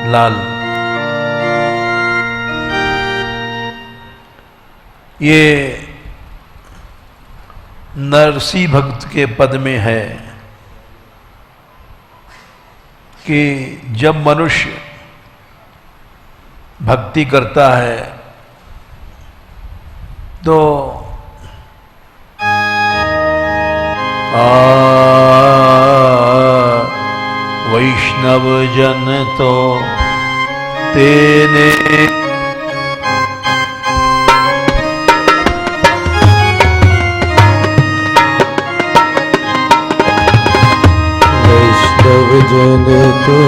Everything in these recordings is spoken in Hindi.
लाल। ये नरसी भक्त के पद में है कि जब मनुष्य भक्ति करता है तो वैष्णव जन तो तेने वैष्णव जन तो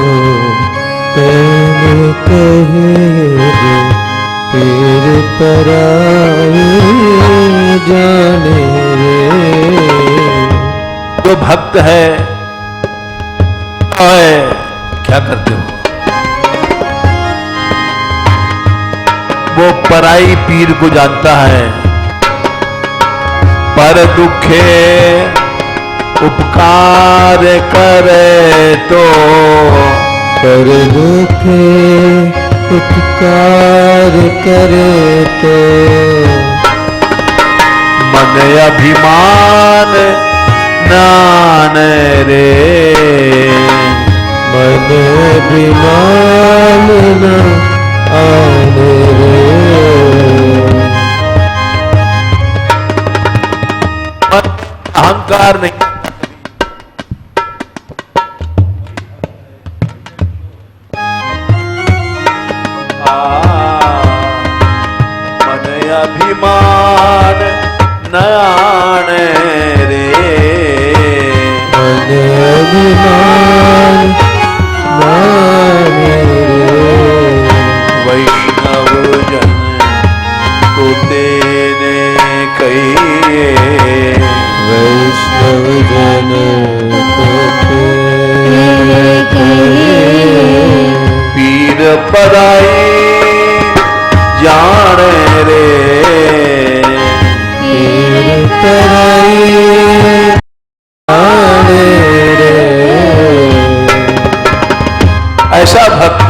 तेने कहे पीर पराए जाने रे। जो भक्त है क्या करते हो, वो पराई पीर को जानता है। पर दुखे उपकार करे तो, पर दुखे उपकार करे तो, मन अभिमान नान रे। मन अभिमान न आने रे। अहंकार नहीं, मन अभिमान नयान रे। मन अभिमान नाने रे। वैष्णव जन तो तेने कहिए, वैष्णव जन तो तेने कहिए। पीर पराई जाने रे। पीर पराई जाने रे। ऐसा भक्त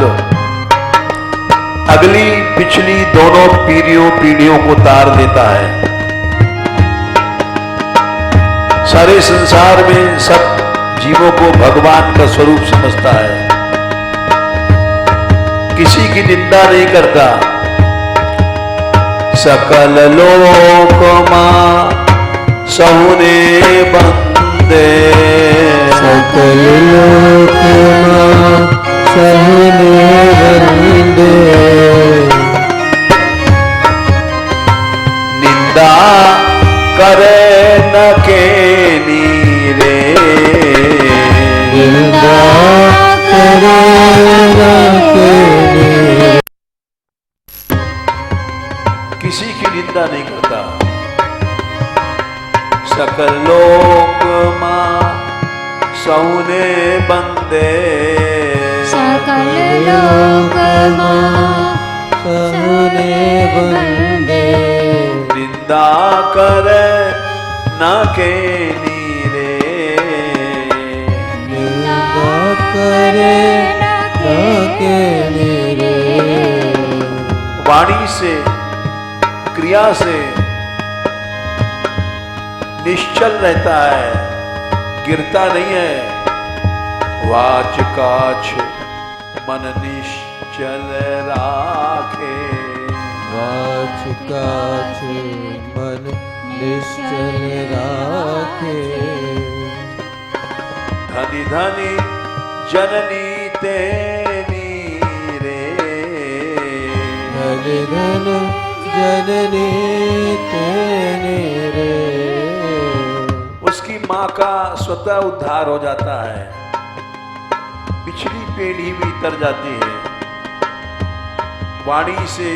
अगली पिछली दोनों पीढ़ियों को तार देता है। सारे संसार में सब जीवों को भगवान का स्वरूप समझता है, किसी की निंदा नहीं करता। सकल लोक मां सहुने बंदे, सकल लोक मां सहुने बंदे। निंदा करे न के नीरे। निंदा करे न के नीरे। किसी की निंदा नहीं करता। सकल लोक मां सहुने बंदे, सकल लोक मां सहुने बंदे। निंदा करे न के नीरे। निंदा करे न के नीरे। वाणी से क्रिया से निश्चल रहता है, गिरता नहीं है। वाच काछ मन निश्चल राखे, वाच काछ मन निश्चल राखे। धनी धनी जननी तेनी रे। धन धन जननी तेने रे। उसकी माँ का स्वतः उद्धार हो जाता है, पिछली पीढ़ी भी तर जाती है। वाणी से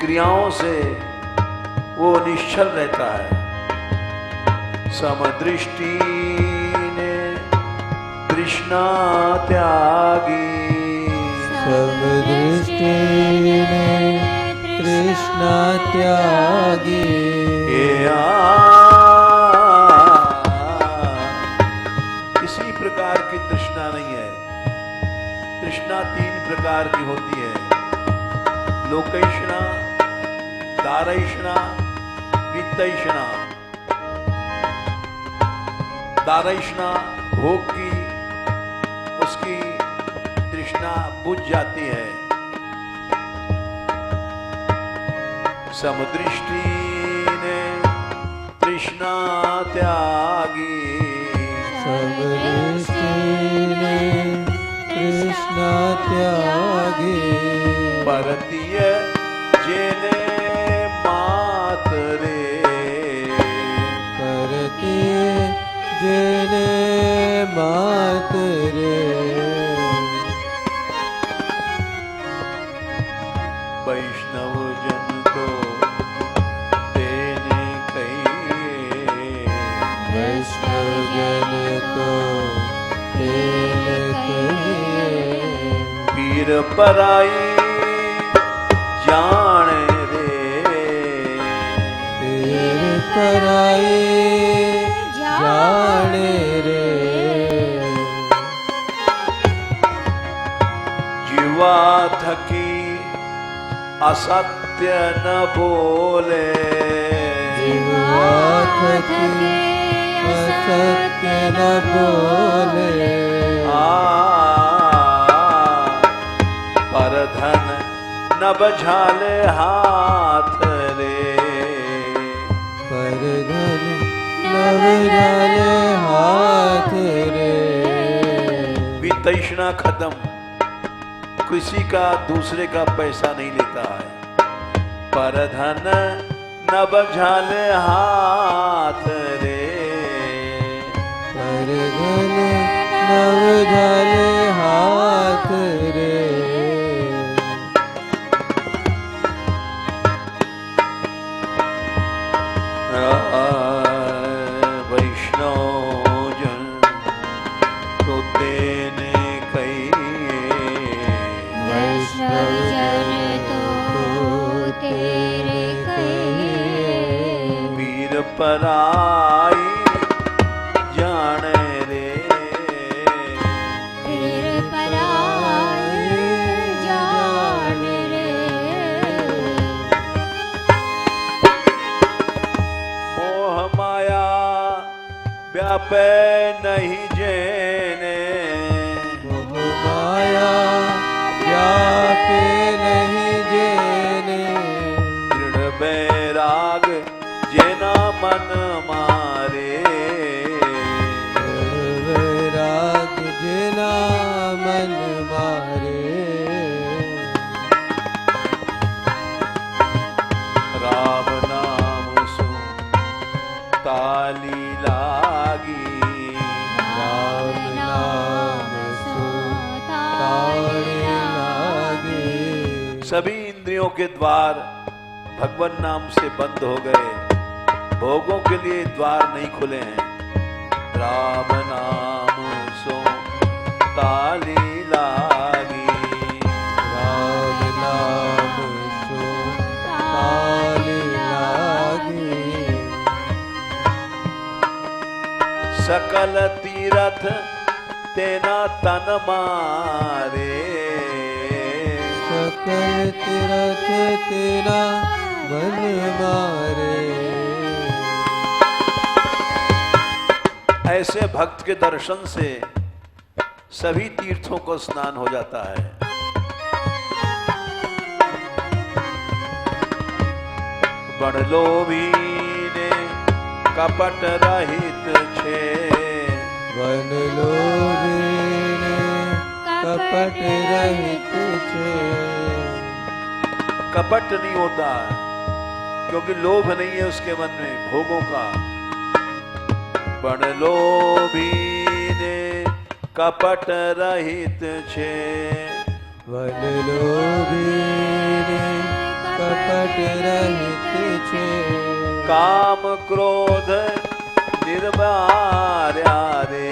क्रियाओं से वो निश्चल रहता है। समदृष्टि ने तृष्णा त्यागी, समदृष्टि ने तृष्णा त्यागी। किसी प्रकार की तृष्णा नहीं है। तृष्णा तीन प्रकार की होती है, लोकैषणा, दारैषणा, वित्तैषणा। दारैषणा भोग की, उसकी तृष्णा बुझ जाती है। समदृष्टि ने तृष्णा त्यागी, समदृष्टि ने तृष्णा त्यागी, परतीय जेने मात रे, परतीय जेने मात रे, वैष्णव जन को तेने कहिए, वैष्णव जन तो तेल कहिए, पीर पराई जाने रे, पीर पराई जाने रे, जीवा थकी असत्य न बोले, जीवा थकी असत्य न बोले, पर धन न बझाले हाथ रे, पर धन नव जाले हाथ रे, वितैषणा खत्म, किसी का दूसरे का पैसा नहीं लेता है। पर धन न बझाले हाथ रे, पर धन नव जाले हाथ रे, वैष्णव जन तो तेने कहिए, वैष्णव जन तो तेरे कहिए, पीर पराई जाने रे, पीर पराई जान रे, मोह माया व्यापे नहीं जेने, मोह माया व्यापे नहीं जेने, दृढ़ बैराग जेना मन मारे, वैराग जिना मन मारे, राम नाम सु ताली लागी, राम नाम सो ताड़ी लागे, सभी इंद्रियों के द्वार भगवान नाम से बंद हो गए, भोगों के लिए द्वार नहीं खुले हैं। राम नाम सो ताली लागी, राम नाम सो ताली लागे, सकल तीरथ तेना तन मारे, सकल तीरथ तेरा मन मारे, ऐसे भक्त के दर्शन से सभी तीर्थों को स्नान हो जाता है। बड़ लोभी ने कपट रहित छे, वन लोभीने कपट रहित छे, कपट नहीं होता क्योंकि लोभ नहीं है उसके मन में भोगों का। बड़ लोभी ने कपट रहित छे, वन लोभीने कपट रहित छे, काम क्रोध निर्वार्या रे,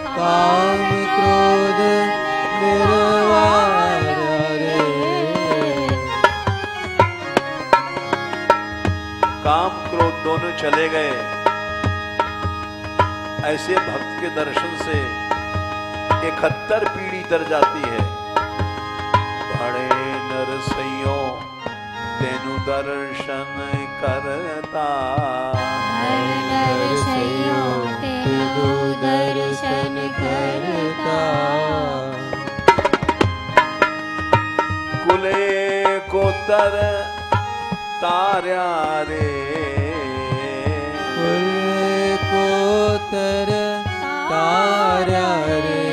काम क्रोध निर्वार्या रे, काम क्रोध दोनों चले गए। ऐसे भक्त के दर्शन से 71 पीढ़ी तर जाती है। भणे नरसइयो तेनु दर्शन करता। नरसइयो तेनु दर्शन करता। कुले को तर तार्या रे। कुल को तर तार्या रे।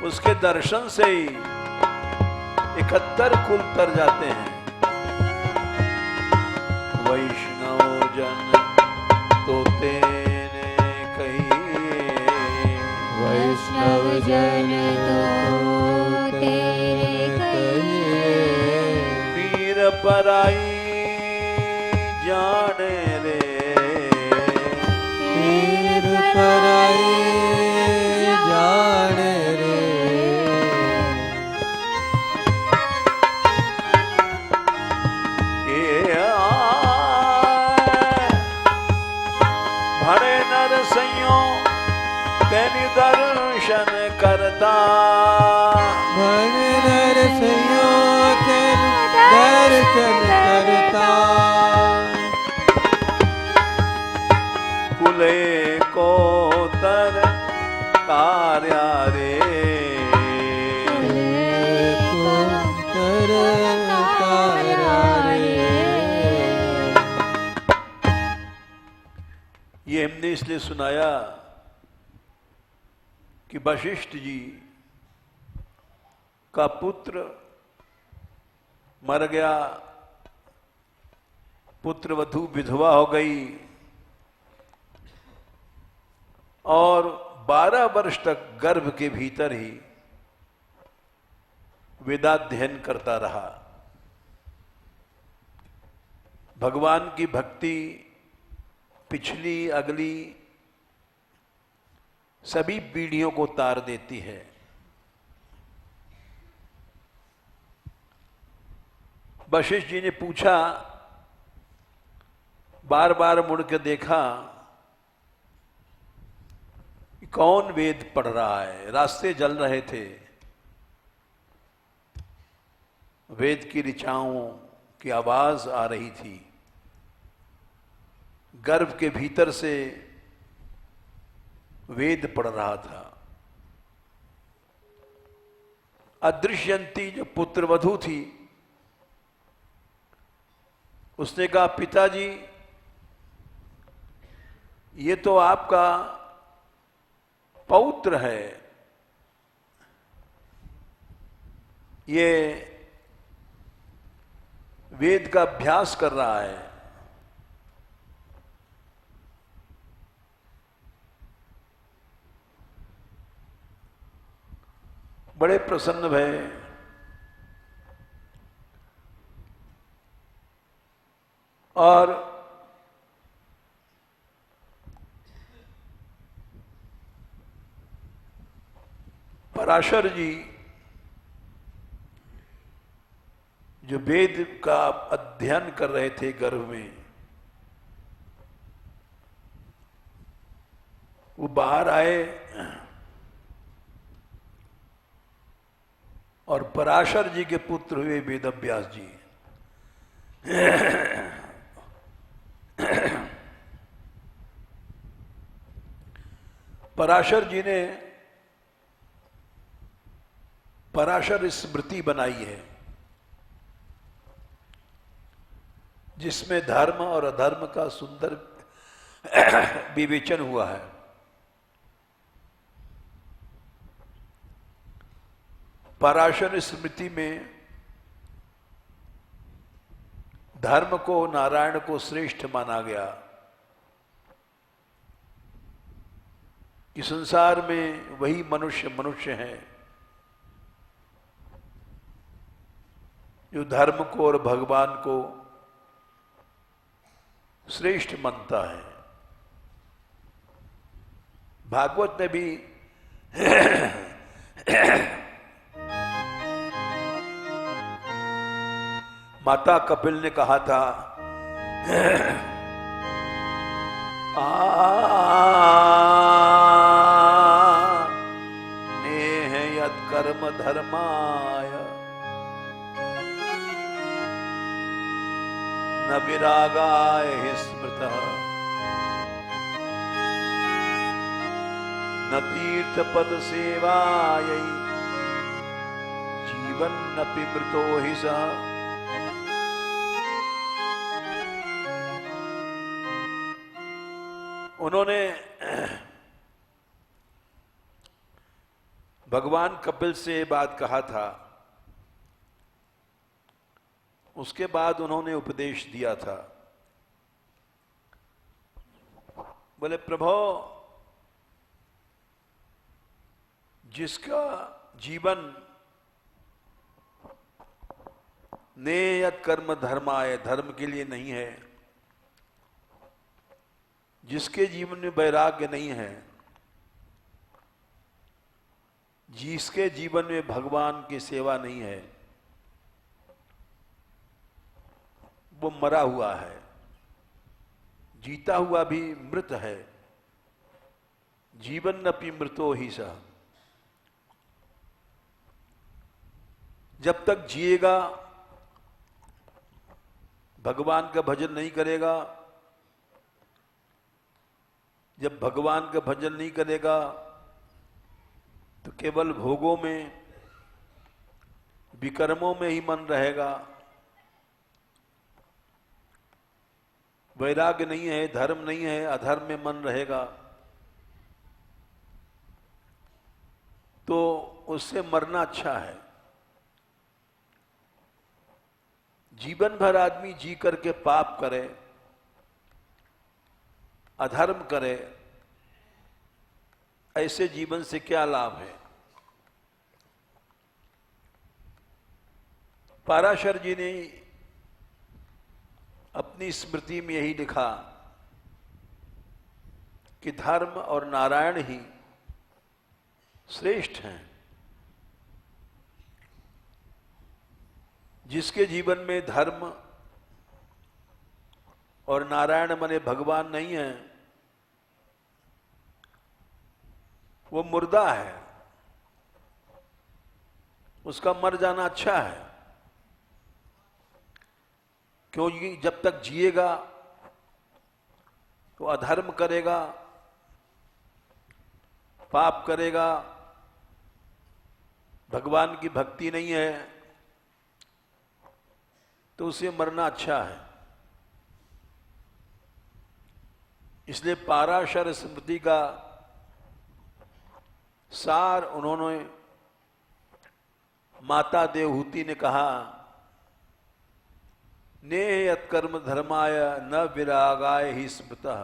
उसके दर्शन से ही 71 कुल तर जाते हैं। वैष्णव जन तो तेने कहिए। वैष्णव जन तो तेरे कहिए। पीर पराई जाने रे। पीर पराई जाने रे। भणे नरसइयो तेनि दर्शन करता। भण नरसइयो तेनु दर्शन करता। कुले को तर तार्या रे। को तर तार्या रे। ये हमने इसलिए सुनाया कि वशिष्ठ जी का पुत्र मर गया, पुत्र वधू विधवा हो गई और 12 वर्ष तक गर्भ के भीतर ही वेदाध्ययन करता रहा। भगवान की भक्ति पिछली अगली सभी पीढ़ियों को तार देती है। वशिष्ठ जी ने पूछा, बार बार मुड़ के देखा, कौन वेद पढ़ रहा है। रास्ते जल रहे थे, वेद की ऋचाओं की आवाज आ रही थी। गर्भ के भीतर से वेद पढ़ रहा था। अदृश्यंती जो पुत्रवधू थी, उसने कहा, पिताजी ये तो आपका पौत्र है, ये वेद का अभ्यास कर रहा है। बड़े प्रसन्न भय। और पराशर जी जो वेद का अध्ययन कर रहे थे गर्भ में, वो बाहर आए और पराशर जी के पुत्र हुए वेदव्यास जी। पराशर जी ने पराशर स्मृति बनाई है, जिसमें धर्म और अधर्म का सुंदर विवेचन हुआ है। पराशर स्मृति में धर्म को, नारायण को श्रेष्ठ माना गया कि संसार में वही मनुष्य मनुष्य है जो धर्म को और भगवान को श्रेष्ठ मानता है। भागवत में भी माता कपिल ने कहा था, न विरागाय हि स्मृतः न तीर्थपद सेवायै जीवन्नपि मृतो हि सः। उन्होंने भगवान कपिल से ये बात कहा था, उसके बाद उन्होंने उपदेश दिया था। बोले प्रभु, जिसका जीवन नेयत कर्म धर्माय, धर्म के लिए नहीं है, जिसके जीवन में वैराग्य नहीं है, जिसके जीवन में भगवान की सेवा नहीं है, वो मरा हुआ है, जीता हुआ भी मृत है। जीवन अपि मृतो ही सः। जब तक जिएगा भगवान का भजन नहीं करेगा, जब भगवान का भजन नहीं करेगा तो केवल भोगों में, विकर्मों में ही मन रहेगा। वैराग्य नहीं है, धर्म नहीं है, अधर्म में मन रहेगा, तो उससे मरना अच्छा है। जीवन भर आदमी जी करके पाप करे, अधर्म करे, ऐसे जीवन से क्या लाभ है। पाराशर जी ने अपनी स्मृति में यही लिखा कि धर्म और नारायण ही श्रेष्ठ हैं। जिसके जीवन में धर्म और नारायण माने भगवान नहीं है, वो मुर्दा है, उसका मर जाना अच्छा है। क्योंकि जब तक जिएगा तो अधर्म करेगा, पाप करेगा, भगवान की भक्ति नहीं है, तो उसे मरना अच्छा है। इसलिए पाराशर स्मृति का सार उन्होंने माता देवहूति ने कहा, नेयत कर्म धर्माय न विरागाय ही स्मृतः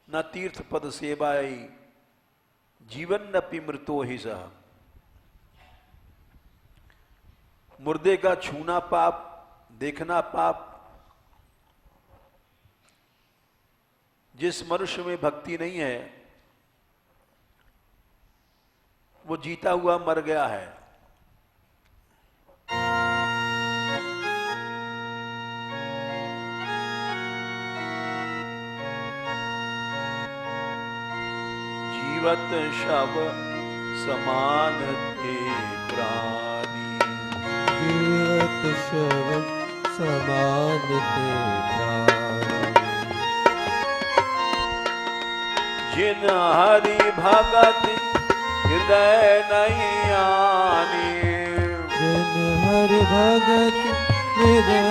न तीर्थ पद सेवाय जीवन्नपि मृतो ही सः। मुर्दे का छूना पाप, देखना पाप। जिस मनुष्य में भक्ति नहीं है वो जीता हुआ मर गया है। जीवत शव समान थे प्राणी, जीवत शव समान थे प्राणी, जिन हरि भगत हृदय नहीं आनी, जिन हरि भगत हृदय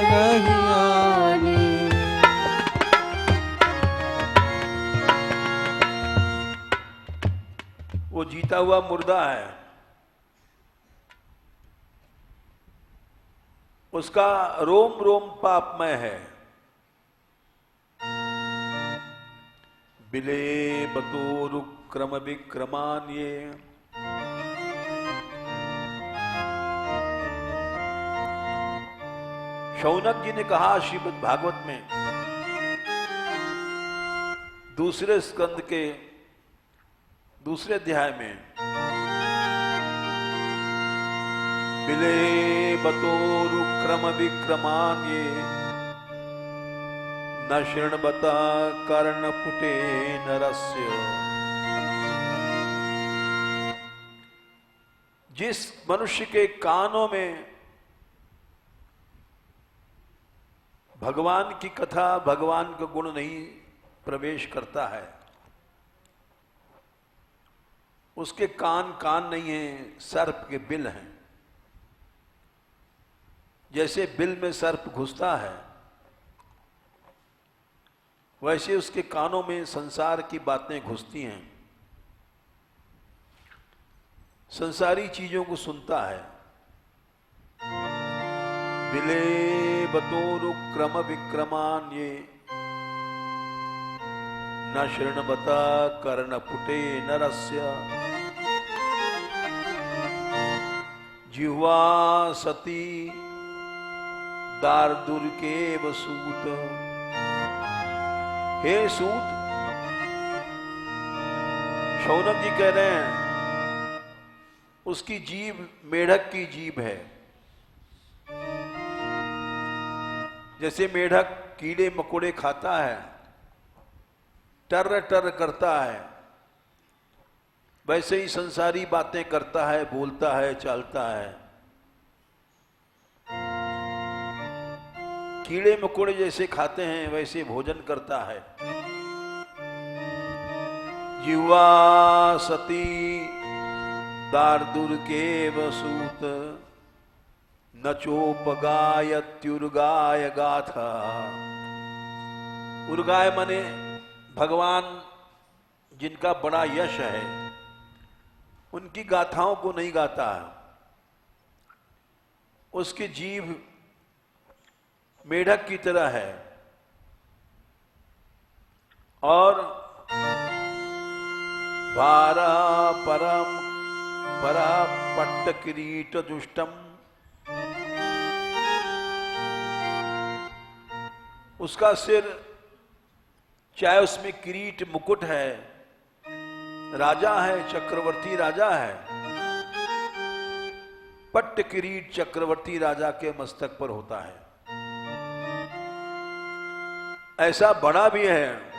नहीं आनी। वो जीता हुआ मुर्दा है, उसका रोम रोम पापमय है। बिले बतोरु क्रम विक्रमान्ये, शौनक जी ने कहा श्रीमद् भागवत में दूसरे स्कंद के दूसरे अध्याय में, बिले बतोरु क्रम विक्रमान्ये न शृण्वता कर्णपुटे नरस्य। जिस मनुष्य के कानों में भगवान की कथा, भगवान का गुण नहीं प्रवेश करता है, उसके कान कान नहीं है, सर्प के बिल हैं। जैसे बिल में सर्प घुसता है, वैसे उसके कानों में संसार की बातें घुसती हैं, संसारी चीजों को सुनता है। बिले बतोरुक्रम विक्रमान ये न शृण्वता कर्णपुटे नरस्य जिह्वा सती दार्दुर्केव सूत। हे सूत, शौनक जी कह रहे हैं उसकी जीभ मेढक की जीभ है। जैसे मेढक कीड़े मकोड़े खाता है, टर टर करता है, वैसे ही संसारी बातें करता है, बोलता है, चालता है। कीड़े मकोड़े जैसे खाते हैं वैसे भोजन करता है। जिह्वा सती दार्दुर्केव सूत न चोपगायत्युर्गाय गाथा। उर्गाय माने भगवान जिनका बड़ा यश है, उनकी गाथाओं को नहीं गाता है। उसकी जीभ मेढक की तरह है और भारा परम परा पट्ट किरीट दुष्टम। उसका सिर, चाहे उसमें किरीट मुकुट है, राजा है, चक्रवर्ती राजा है, पट्ट किरीट चक्रवर्ती राजा के मस्तक पर होता है। ऐसा बड़ा भी है,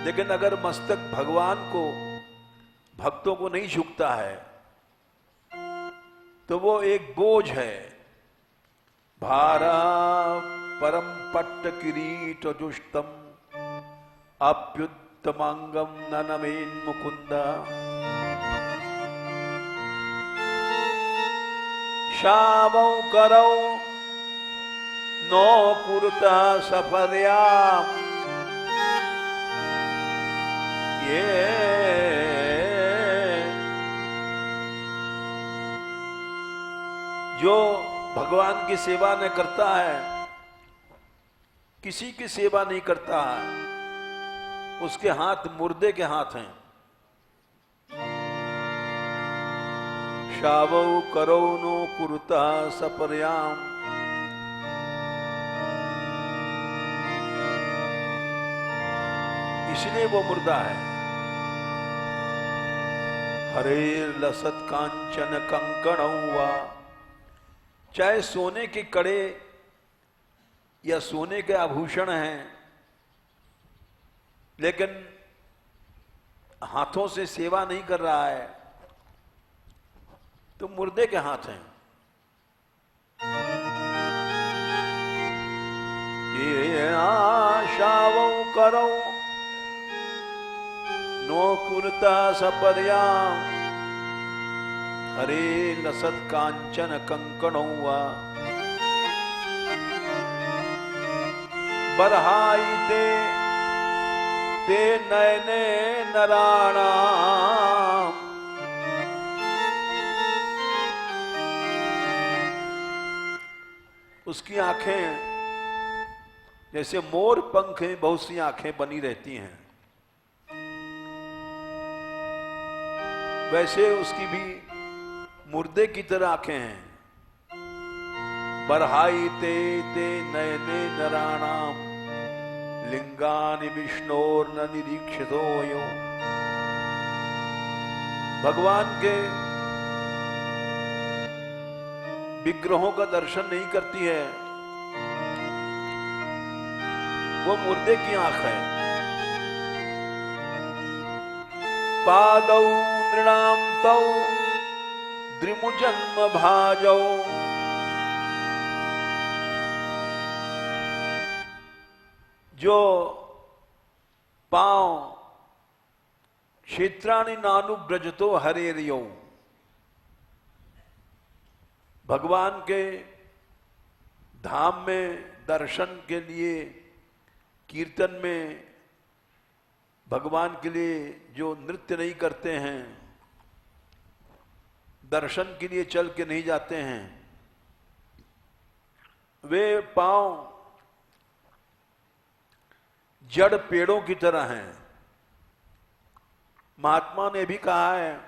लेकिन अगर मस्तक भगवान को, भक्तों को नहीं झुकता है तो वो एक बोझ है। भारा परम पट्ट किरीट जुष्टम अप्युत्तमांगम ननमेन मुकुंदा। शावौ करौ नो कुरुता सफर्याम। ये जो भगवान की सेवा न करता है, किसी की सेवा नहीं करता है, उसके हाथ मुर्दे के हाथ हैं। शावौ करौ नो कुरुता सपर्याम। इसलिए वो मुर्दा है। हरे लसत कांचन कंकण हुआ। चाहे सोने के कड़े या सोने के आभूषण हैं, लेकिन हाथों से सेवा नहीं कर रहा है तो मुर्दे के हाथ हैं। ये आशावौ करौ नो कुरुता सपर्याम। हरे लसत कांचन कंकण हुआ। बरहाई ते नयने नराणाम। उसकी आंखें जैसे मोर पंख हैं, बहुत सी आंखें बनी रहती हैं, वैसे उसकी भी मुर्दे की तरह आंखें हैं। बरहाई ते नयने नराणाम लिंगानि विष्णोर्न निरीक्षितो यो। भगवान के विग्रहों का दर्शन नहीं करती है, वो मुर्दे की आंख है। पादौ नृणाम तौ द्रिमुजन्म भाजौ। जो पांव क्षेत्राणि नानुव्रजतो हरेर्यौ, भगवान के धाम में दर्शन के लिए, कीर्तन में भगवान के लिए जो नृत्य नहीं करते हैं, दर्शन के लिए चल के नहीं जाते हैं, वे पांव जड़ पेड़ों की तरह हैं। महात्मा ने भी कहा है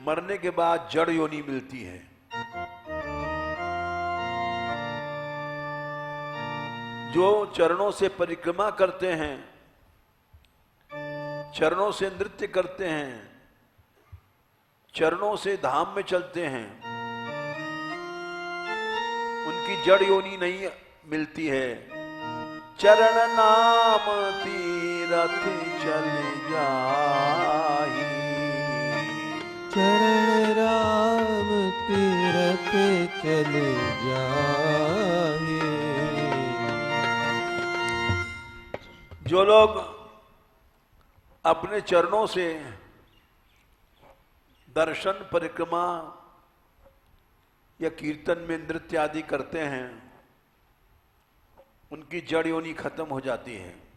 मरने के बाद जड़ योनि मिलती है। जो चरणों से परिक्रमा करते हैं, चरणों से नृत्य करते हैं, चरणों से धाम में चलते हैं, उनकी जड़ योनि नहीं मिलती है। चरण नाम तीरथ चले जाही, चरण राम तीरथ चले जाही। जो लोग अपने चरणों से दर्शन, परिक्रमा या कीर्तन में नृत्य आदि करते हैं, उनकी जड़ योनि खत्म हो जाती है।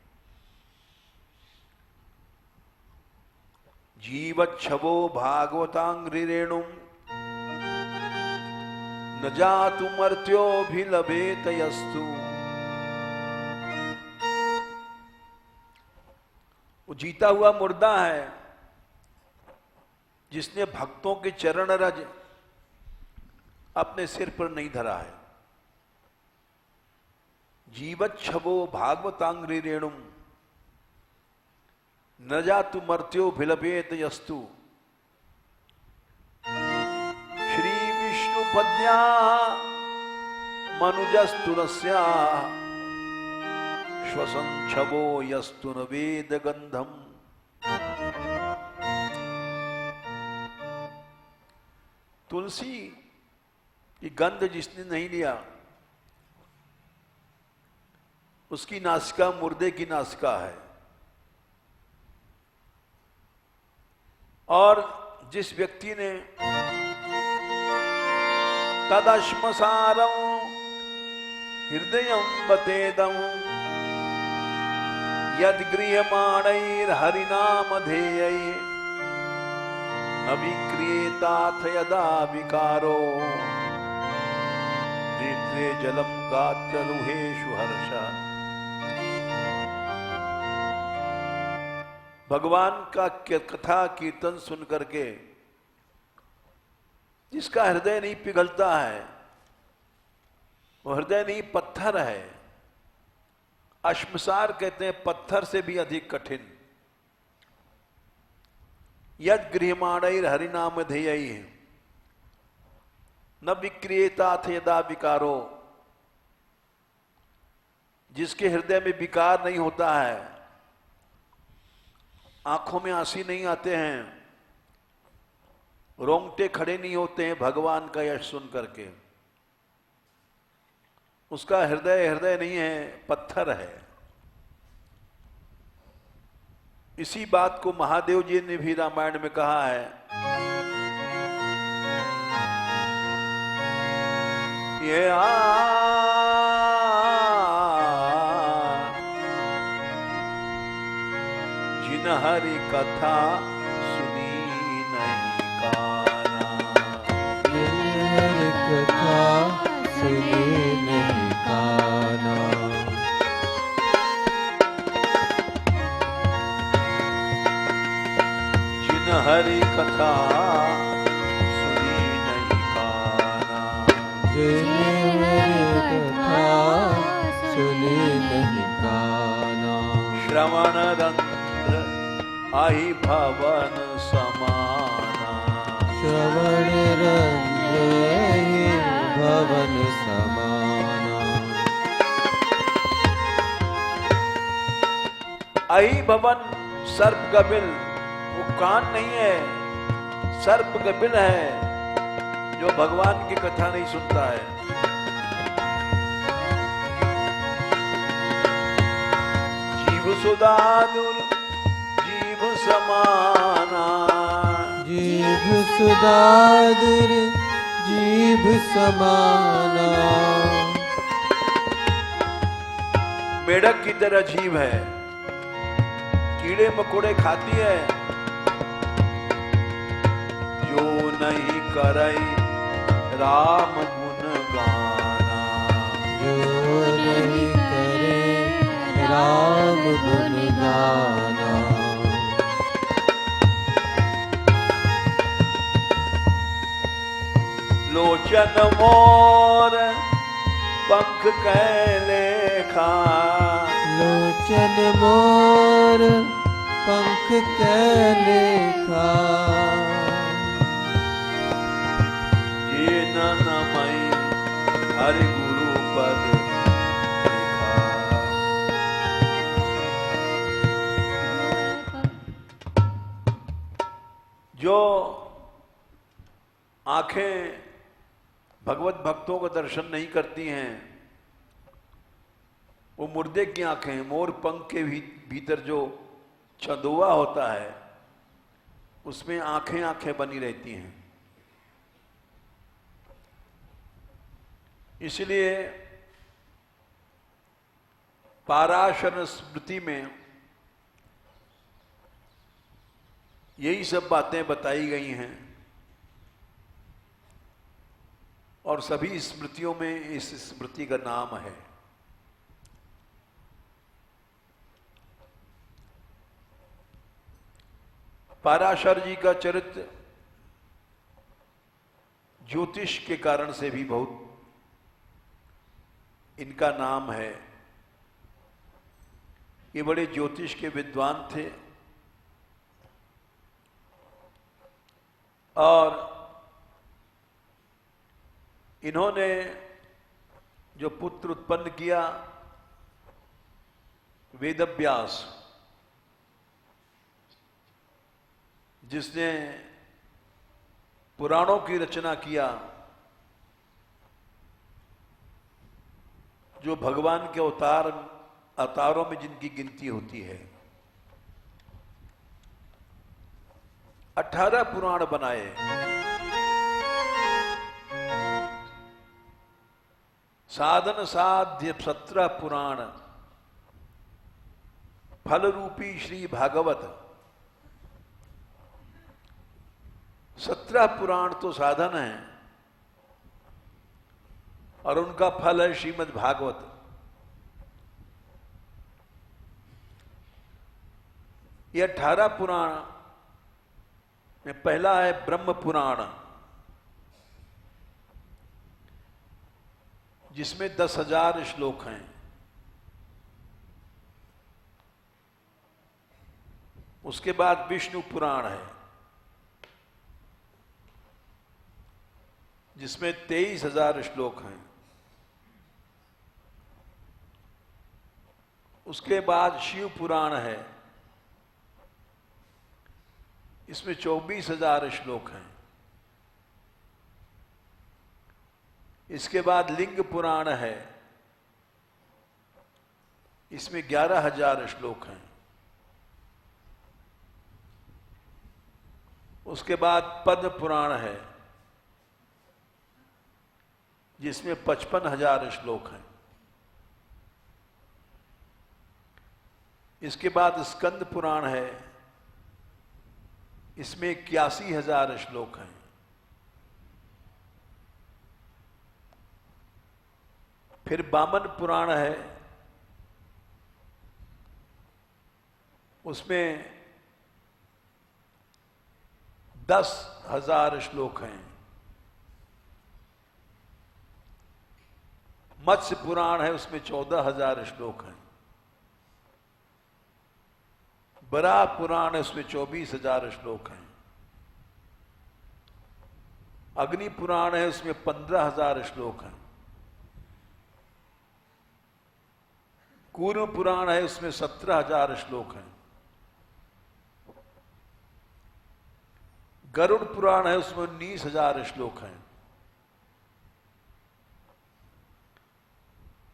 जीवच्छवो भागवतांग्रिरेणुम न जातु मर्त्योभिलभेत यस्तु। वो जीता हुआ मुर्दा है जिसने भक्तों के चरण रज अपने सिर पर नहीं धरा है। जीवच्छवो भागवतांग्रि रेणुम न जातु मर्त्यो भिलभेत यस्तु। श्री विष्णु पद्या मनुजस्तु नस्या श्वसन छवो यस्तु न वेद गंधम। तुलसी की गंध जिसने नहीं लिया उसकी नासिका मुर्दे की नासिका है। और जिस व्यक्ति ने तदश्मसारं हृदयं बतेदं यद्गृह्यमाणैर्हरिनामधेयै न विक्रियेताथ यदा विकारो नेत्रे जलं गात्ररुहेषु हर्षः। भगवान का कथा कीर्तन सुन करके जिसका हृदय नहीं पिघलता है, वो हृदय नहीं पत्थर है। अश्मसार कहते हैं पत्थर से भी अधिक कठिन। यद गृह्यमाणैर हरिनाम ध्येय न विक्रियेताथ यदा विकारो। जिसके हृदय में विकार नहीं होता है, आंखों में आंसू नहीं आते हैं, रोंगटे खड़े नहीं होते हैं भगवान का यश सुन करके, उसका हृदय हृदय नहीं है, पत्थर है। इसी बात को महादेव जी ने भी रामायण में कहा है। ये जिन हरि कथा सुनी नहीं काना, जिन हरि कथा सुनी नहीं काना। जिन हरि कथा सुनी नहीं काना, जिन हरि कथा सुनी नहीं काना। श्रवण रंध्र आहि भवन समाना, श्रवण रंध्र ही भवन समाना। आहि भवन सर्प कपिल, वो कान नहीं है, सर्प कपिल है जो भगवान की कथा नहीं सुनता है। सुधादुर जीव समाना। जीभ सुधादुर जीभ समाना। मेढक की तरह जीभ है, कीड़े मकोड़े खाती है। जो नहीं करई राम गुण गाना। जो नहीं करे राम गुण गाना। लोचन मोर पंख कैले खा। लोचन मोर पंख कैले खा। ये नमई हरि गुरु पद लिखा। जो आंखें भगवत भक्तों का दर्शन नहीं करती हैं, वो मुर्दे की आंखें हैं। मोर पंख के भीतर जो चंदुआ होता है, उसमें आंखें आंखें बनी रहती हैं। इसलिए पाराशर स्मृति में यही सब बातें बताई गई हैं, और सभी स्मृतियों में इस स्मृति का नाम है। पाराशर जी का चरित्र ज्योतिष के कारण से भी बहुत इनका नाम है। ये बड़े ज्योतिष के विद्वान थे, और इन्होंने जो पुत्र उत्पन्न किया, वेदव्यास, जिसने पुराणों की रचना किया, जो भगवान के अवतारों में जिनकी गिनती होती है। 18 पुराण बनाए। साधन साध्य 17 पुराण, फल रूपी श्री भागवत। 17 पुराण तो साधन है, और उनका फल है श्रीमद् भागवत। ये 18 पुराण में पहला है ब्रह्म पुराण, जिसमें 10,000 श्लोक हैं। उसके बाद विष्णु पुराण है, जिसमें 23,000 श्लोक हैं। उसके बाद शिव पुराण है, इसमें 24,000 श्लोक हैं। इसके बाद लिंग पुराण है, इसमें 11,000 श्लोक हैं। उसके बाद पद्म पुराण है, जिसमें 55,000 श्लोक हैं। इसके बाद स्कंद पुराण है, इसमें 81,000 श्लोक हैं। फिर वामन पुराण है, उसमें 10,000 श्लोक हैं। मत्स्य पुराण है, उसमें 14,000 श्लोक हैं। बराह पुराण है, उसमें 24,000 श्लोक हैं। अग्नि पुराण है, उसमें 15,000 श्लोक हैं। कूर्म पुराण है, उसमें 17,000 श्लोक हैं। गरुड़ पुराण है, उसमें 19,000 श्लोक हैं।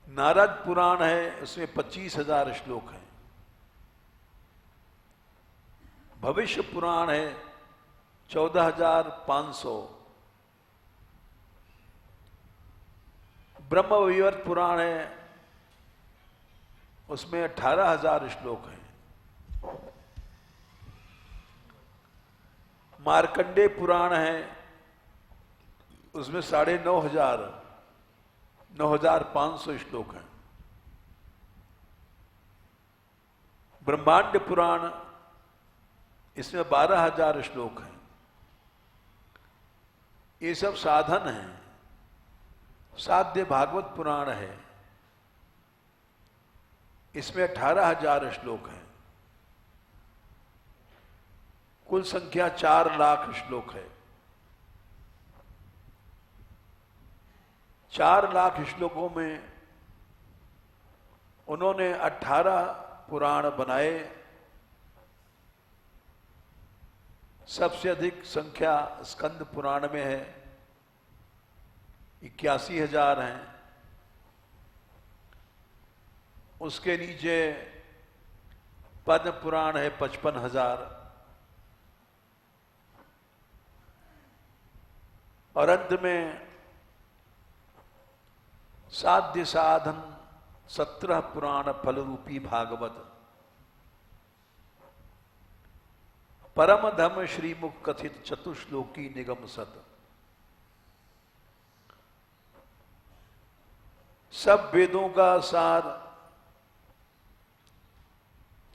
नारद पुराण है, उसमें 25,000 श्लोक हैं। भविष्य पुराण है 14,500, ब्रह्म विवर्त पुराण है उसमें 18,000 श्लोक हैं। मार्कंडे पुराण है उसमें 9,500 9,500 श्लोक हैं। ब्रह्मांड पुराण इसमें 12,000 श्लोक हैं। ये सब साधन हैं। साध्य भागवत पुराण है इसमें 18,000 श्लोक हैं। कुल संख्या 4 लाख श्लोक है। 4 लाख श्लोकों में उन्होंने 18 पुराण बनाए। सबसे अधिक संख्या स्कंद पुराण में है, 81,000 हैं। उसके नीचे पद्म पुराण है 55,000। और अंत में साध्य साधन 17 पुराण फल रूपी भागवत। परम धम श्रीमुख कथित चतुश्लोकी निगम सत। सब वेदों का सार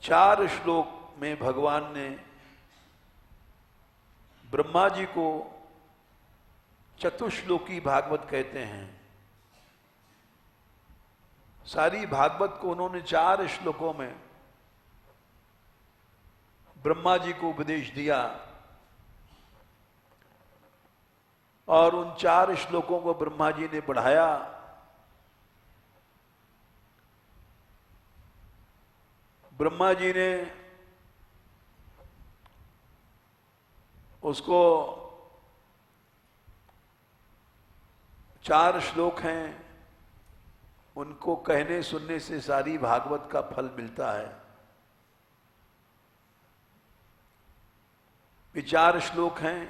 4 श्लोक में भगवान ने ब्रह्मा जी को चतुश्लोकी भागवत कहते हैं। सारी भागवत को उन्होंने 4 श्लोकों में ब्रह्मा जी को उपदेश दिया और उन 4 श्लोकों को ब्रह्मा जी ने बढ़ाया। ब्रह्मा जी ने उसको 4 श्लोक हैं, उनको कहने सुनने से सारी भागवत का फल मिलता है। ये 4 श्लोक हैं।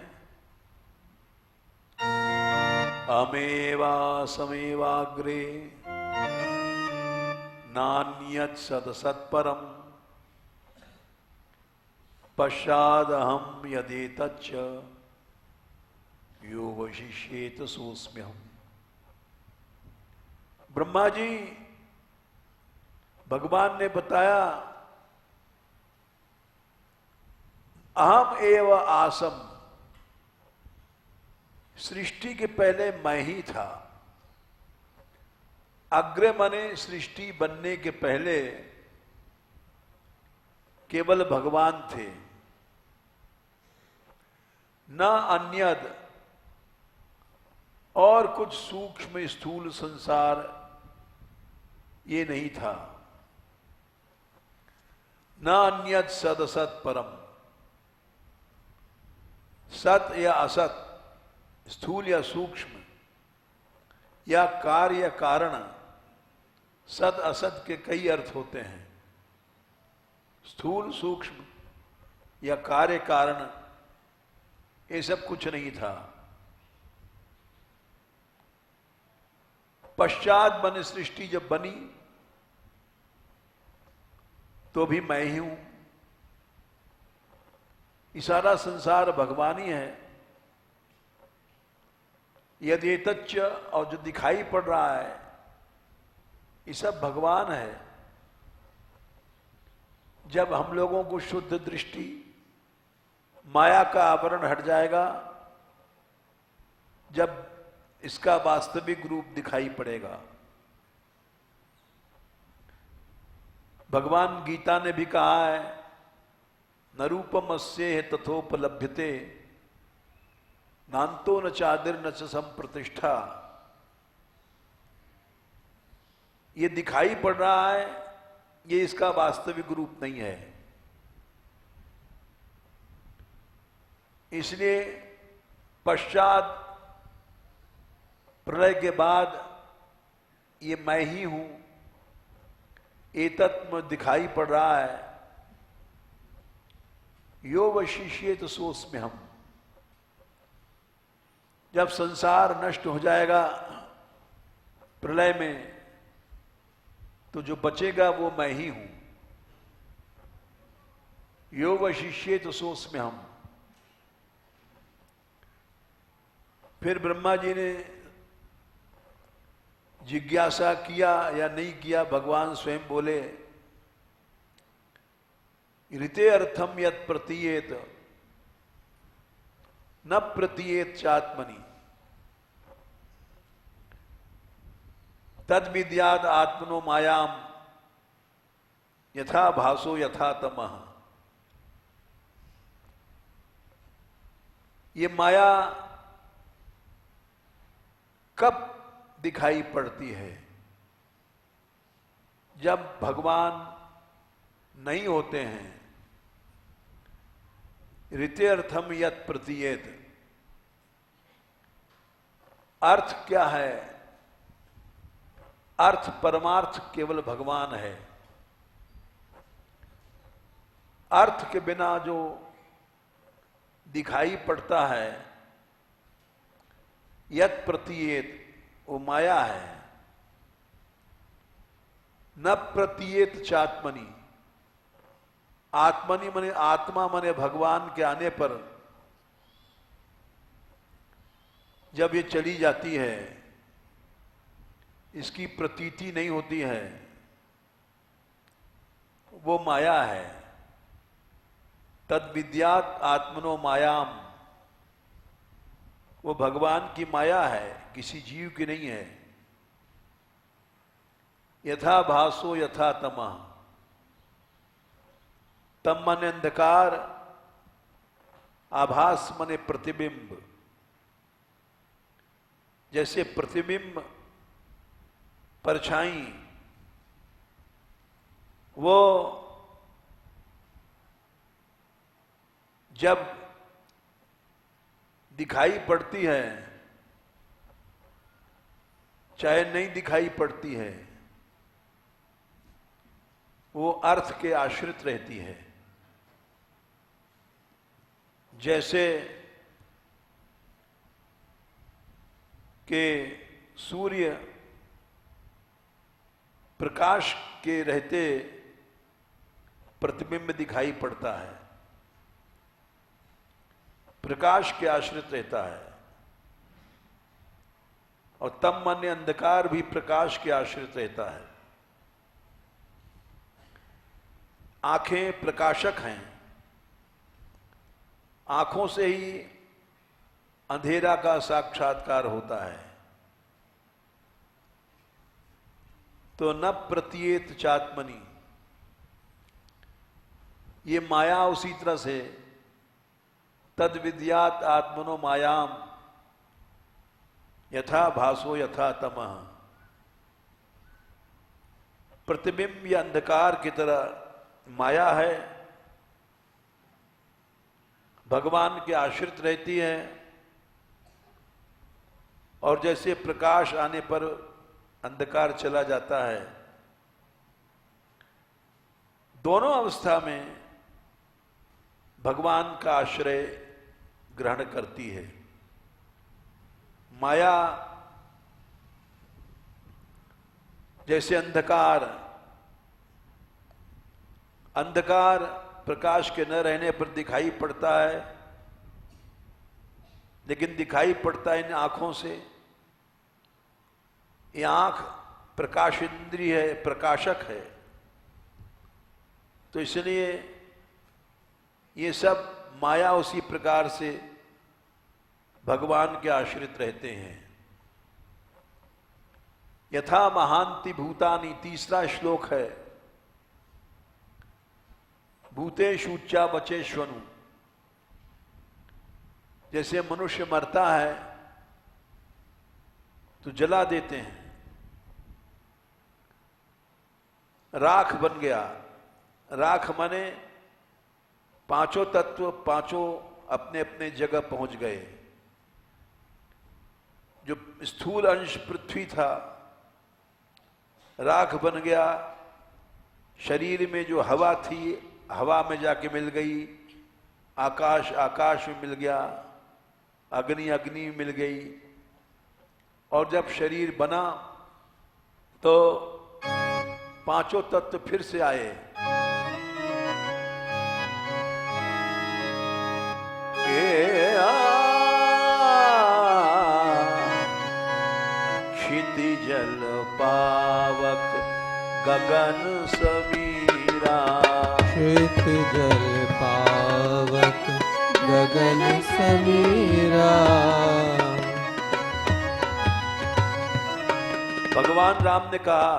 अमेवा समेवाग्रे नान्यत् सदसत्परम् पश्चादहं यदेतच्च यो वशिष्येत सोऽस्म्यहम्। ब्रह्मा जी भगवान ने बताया अहम एव आसम। सृष्टि के पहले मैं ही था। अग्र माने सृष्टि बनने के पहले केवल भगवान थे, न अन्यद और कुछ सूक्ष्म स्थूल संसार ये नहीं था। न अन्यद सदसत परम। सत या असत, स्थूल या सूक्ष्म, या कार्य या कारण, सत असत के कई अर्थ होते हैं। स्थूल सूक्ष्म या कार्य कारण ये सब कुछ नहीं था। पश्चात बने सृष्टि जब बनी तो भी मैं ही हूं। ये सारा संसार भगवान ही है। यदि तच्च और जो दिखाई पड़ रहा है ये सब भगवान है। जब हम लोगों को शुद्ध दृष्टि, माया का आवरण हट जाएगा, जब इसका वास्तविक रूप दिखाई पड़ेगा। भगवान गीता ने भी कहा है न रूपमस्येह तथोपलभ्यते नान्तो न चादिर न च संप्रतिष्ठा। ये दिखाई पड़ रहा है, ये इसका वास्तविक रूप नहीं है। इसलिए पश्चात प्रलय के बाद ये मैं ही हूं, एतत् में दिखाई पड़ रहा है। यो वशिष्येत सोऽस्मि हम। जब संसार नष्ट हो जाएगा प्रलय में, तो जो बचेगा वो मैं ही हूं। यो वशिष्येत सोऽस्मि हम। फिर ब्रह्मा जी ने जिज्ञासा किया या नहीं किया, भगवान स्वयं बोले, ऋते अर्थम यत् प्रतीयेत न प्रतीयेत चात्मनि तद विद्याद आत्मनो मायाम यथा भासो यथा तमः। ये माया कब दिखाई पड़ती है? जब भगवान नहीं होते हैं। ऋते अर्थम यत् प्रतीयेत, अर्थ क्या है? अर्थ परमार्थ केवल भगवान है। अर्थ के बिना जो दिखाई पड़ता है, यत् प्रतीयेत, वो माया है। न प्रतीयेत चात्मनि, आत्मनि मने आत्मा मने भगवान के आने पर जब ये चली जाती है, इसकी प्रतीति नहीं होती है, वो माया है। तद विद्यात आत्मनो मायाम, वो भगवान की माया है, किसी जीव की नहीं है। यथा भासो यथा तमः, तम मने अंधकार, आभास मने प्रतिबिंब। जैसे प्रतिबिंब, परछाई, वो जब दिखाई पड़ती है, चाहे नहीं दिखाई पड़ती है, वो अर्थ के आश्रित रहती है। जैसे कि सूर्य प्रकाश के रहते प्रतिबिंब दिखाई पड़ता है, प्रकाश के आश्रित रहता है। और तम माने अंधकार भी प्रकाश के आश्रित रहता है। आंखें प्रकाशक हैं, आंखों से ही अंधेरा का साक्षात्कार होता है। तो न प्रतीयेत चात्मनि, ये माया उसी तरह से तद विद्यात आत्मनो मायाम यथा भासो यथा तमः, प्रतिबिंब या अंधकार की तरह माया है, भगवान के आश्रित रहती है। और जैसे प्रकाश आने पर अंधकार चला जाता है, दोनों अवस्था में भगवान का आश्रय ग्रहण करती है। माया जैसे अंधकार, अंधकार प्रकाश के न रहने पर दिखाई पड़ता है, लेकिन दिखाई पड़ता है इन आंखों से। ये आंख प्रकाश इंद्रिय है, प्रकाशक है। तो इसलिए ये सब माया उसी प्रकार से भगवान के आश्रित रहते हैं। यथा महांति भूतानि, तीसरा श्लोक है, भूतेषु च बचेष्वनु। जैसे मनुष्य मरता है तो जला देते हैं, राख बन गया। राख माने पांचों तत्व, पांचों अपने अपने जगह पहुंच गए। जो स्थूल अंश पृथ्वी था, राख बन गया। शरीर में जो हवा थी, हवा में जाके मिल गई। आकाश आकाश में मिल गया, अग्नि अग्नि में मिल गई, और जब शरीर बना तो पांचों तत्व फिर से आए। क्षिति जल पावक गगन समीरा, श्वेत जल पावक गगन समीरा। भगवान राम ने कहा,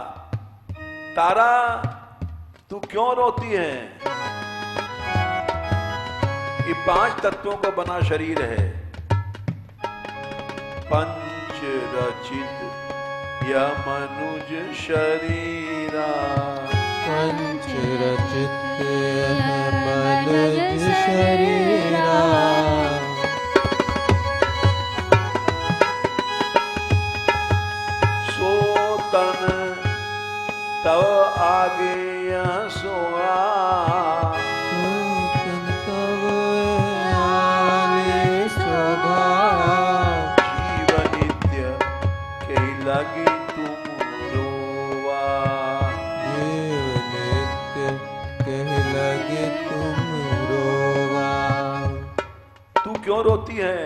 तारा तू क्यों रोती है? ये 5 तत्वों का बना शरीर है। पंच रचित यह मनुज शरीरा, पंच रचित यह मनुज शरीरा। सो तन तव आगे यह सोआ, सूतन तव आगे शोभा। जीवन नित्य कही लगी तुम रोवा, जीव नित्य कह लगे तुम रोवा। तू क्यों रोती है?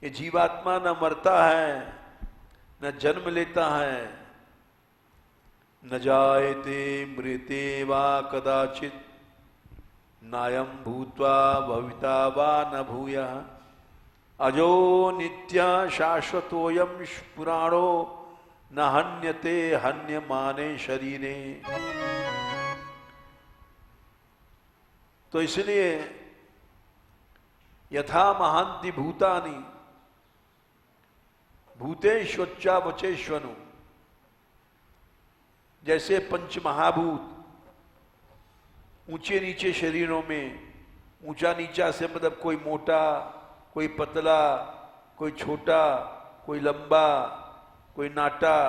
ये जीवात्मा न मरता है न जन्म लेता है। न जायते मृते वा कदाचित, नायं भूत्वा भविता वा न भूयः। अजो नित्य शाश्वतोयम पुराणो, न हन्यते हन्यमाने शरीरे। तो इसलिए यथा महांति भूतानि भूतेष्वच्चा वचेष्वनु, जैसे पंच महाभूत ऊंचे नीचे शरीरों में, ऊंचा नीचा से मतलब कोई मोटा, कोई पतला, कोई छोटा, कोई लंबा, कोई नाटा,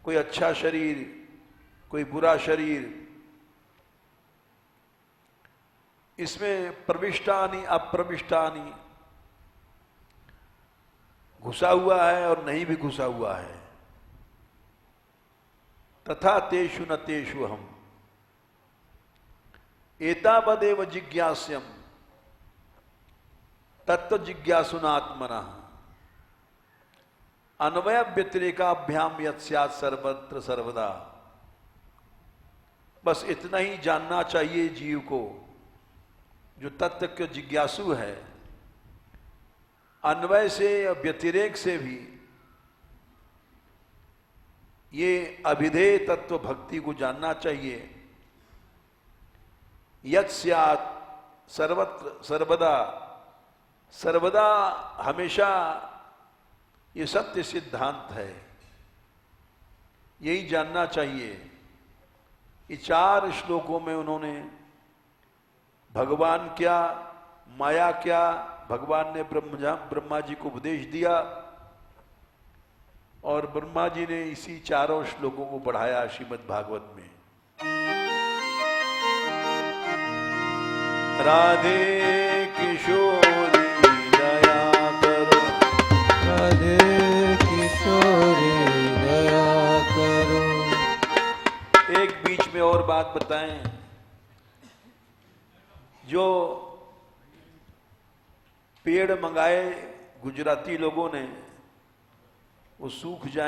कोई अच्छा शरीर, कोई बुरा शरीर, इसमें प्रविष्टानि अप्रविष्टानि, घुसा हुआ है और नहीं भी घुसा हुआ है। तथा तेषु न तेषु हम एतावदेव जिज्ञास्यम तत्व जिज्ञासुनात्मना अन्वय व्यतिरेकाभ्याम यत् स्यात् सर्वत्र सर्वदा। बस इतना ही जानना चाहिए जीव को, जो तत्व के जिज्ञासु है। अन्वय से या व्यतिरेक से भी ये अभिधेय तत्व भक्ति को जानना चाहिए। यत् स्यात् सर्वत्र सर्वदा, सर्वदा हमेशा ये सत्य सिद्धांत है, यही जानना चाहिए। ये 4 श्लोकों में उन्होंने भगवान क्या, माया क्या, भगवान ने ब्रह्मा जी को उपदेश दिया, और ब्रह्मा जी ने इसी 4 श्लोकों को बढ़ाया श्रीमद् भागवत में। राधे किशोरी दया करो, राधे किशोरी दया करो। एक बीच में और बात बताएं, जो पेड़ मंगाए गुजराती लोगों ने, वो सूख जाए।